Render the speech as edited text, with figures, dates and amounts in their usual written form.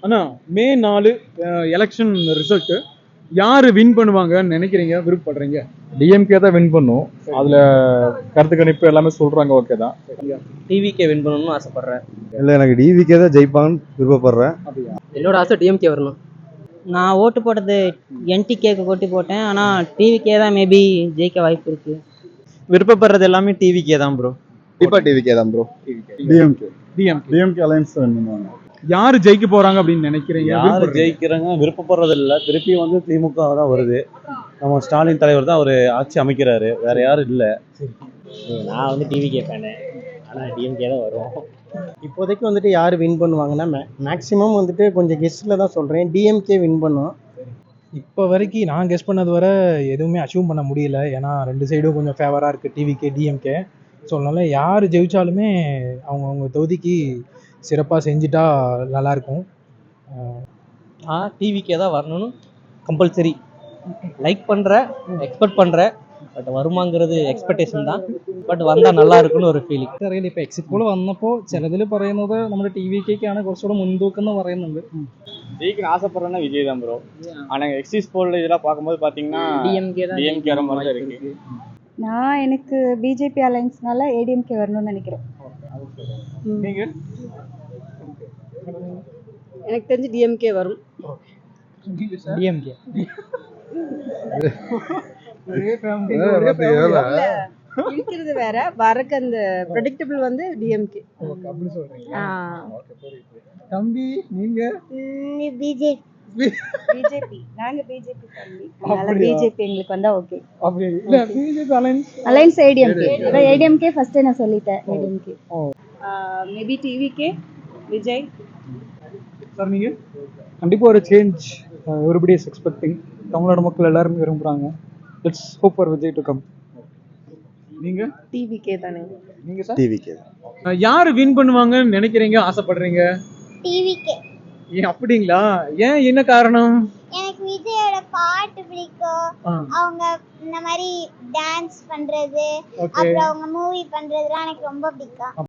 அண்ணா மே 4 election result யாரு win பண்ணுவாங்கன்னு நினைக்கிறீங்க, விருப்பப்படுறீங்க? டிஎம்கே தான் வின் பண்ணும். அதுல கருத்து கணிப்பு எல்லாமே சொல்றாங்க. ஓகே தான். டிவிகே வின் பண்ணணும்னு ஆசைப்படுறேன். இல்லை, எனக்கு டிவிகே தான் ஜெயிப்பாங்கன்னு விருப்பப்படுறேன். என்னோட ஆசை டிஎம்கே வரணும். நான் ஓட்டு போட்டது என்டிகேக்கு ஓட்டு போட்டேன். ஆனால் டிவிகே தான் மேபி ஜெயிக்க வாய்ப்பு இருக்கு. விருப்பப்படுறது எல்லாமே டிவிக்கே தான் ப்ரோ. கண்டிப்பா டிவிகே தான் ப்ரோ. டிஎம்கே அலைன்ஸ் பண்ணுவாங்க. யாரு ஜெயிக்க போறாங்க அப்படின்னு நினைக்கிறீங்க? யாரு ஜெயிக்கிறாங்க விருப்பப்படுறது இல்லை. திருப்பி வந்து திமுக தான் வருது. நம்ம ஸ்டாலின் தலைவர் தான் ஒரு ஆட்சி அமைக்கிறாரு, வேற யாரும் இல்லை. நான் வந்து டிவிகே ஃபேனு, ஆனால் டிஎம்கே தான் வரும். இப்போதைக்கு வந்துட்டு யார் வின் பண்ணுவாங்கன்னா மேக்ஸிமம் வந்துட்டு கொஞ்சம் கெஸ்ட்டில் தான் சொல்கிறேன், டிஎம்கே வின் பண்ணும். இப்போ வரைக்கும் நான் கெஸ் பண்ணது வரை எதுவுமே அச்சீவ் பண்ண முடியல. ஏன்னா ரெண்டு சைடும் கொஞ்சம் ஃபேவராக இருக்குது, டிவிகே டிஎம்கே. ஸோ அதனால யார் ஜெயித்தாலுமே அவங்க தொகுதிக்கு சிறப்பாக செஞ்சுட்டா நல்லாயிருக்கும். டிவிகே தான் வரணும்னு கம்பல்சரி லைக் பண்ணுறேன், எக்ஸ்பெக்ட் பண்ணுறேன். பட் வருமாங்கிறது എക്സ്പെക്ടേഷൻ தான். ബട്ട് വന്നാൽ நல்லா இருக்குன்னு ഒരു ഫീലിംഗ്. അറിയില്ല, ഇപ്പോൾ എക്സിറ്റ് പോൾ വന്നപ്പോൾ ചിലതിൽ പറയുന്നത് നമ്മുടെ ടി വി കെക്കാണ് കുറച്ചുകൂടെ മുൻതൂക്കം എന്ന് പറയുന്നുണ്ട്. ஜெயிக்கணும் ஆசைப்படுறேன்னா விஜய் தான் ப்ரோ. ஆனால் எக்ஸிஸ் போல் இதெல்லாம் பார்க்கும்போது பார்த்தீங்கன்னா டிஎம்கே வர மாதிரி தான் இருக்கு. நான் எனக்கு பிஜேபி அலைன்ஸ்னால ஏடிஎம்கே வரணும்னு நினைக்கிறேன். நீங்க? எனக்கு தெரிஞ்சு டிஎம்கே வரும். டிஎம்கே இருக்கிறது வேற, வரக்கு அந்த ப்ரெடிக்டபிள் வந்து டிஎம்கே. அப்படி சொல்கிறீங்க. தம்பி நீங்க? பிஜேபி, நாங்க பிஜேபி ஃபேமிலி, அதனால பிஜேபி எங்களுக்கு வந்தா ஓகே. அப்படி இல்ல, பிஜேபி அலைன்ஸ் ஏடிஎம்கே. அதான் ஏடிஎம்கே ஃபர்ஸ்ட் நான் சொல்லிட்டேன். ADMK maybe TVK Vijay. Sir நீங்க? கண்டிப்பா ஒரு change everybody is expecting. Tamil Nadu மக்கள் எல்லாரும் விரும்புறாங்க. Let's hope for Vijay to come. நீங்க? டிவிகே தானே. நீங்க சார்? டிவிகே. யாரு வின் பண்ணுவாங்கன்னு நினைக்கிறீங்க, ஆசைப்படுறீங்க? டிவிகே. ஏன் அப்படிங்களா? ஏன், என்ன காரணம்? எனக்கு விஜயோட பாட்டு பிடிக்கும். அவங்க இந்த மாதிரி டான்ஸ் பண்றது, அப்புறம் அவங்க மூவி பண்றதுலாம் எனக்கு ரொம்ப பிடிக்கும்.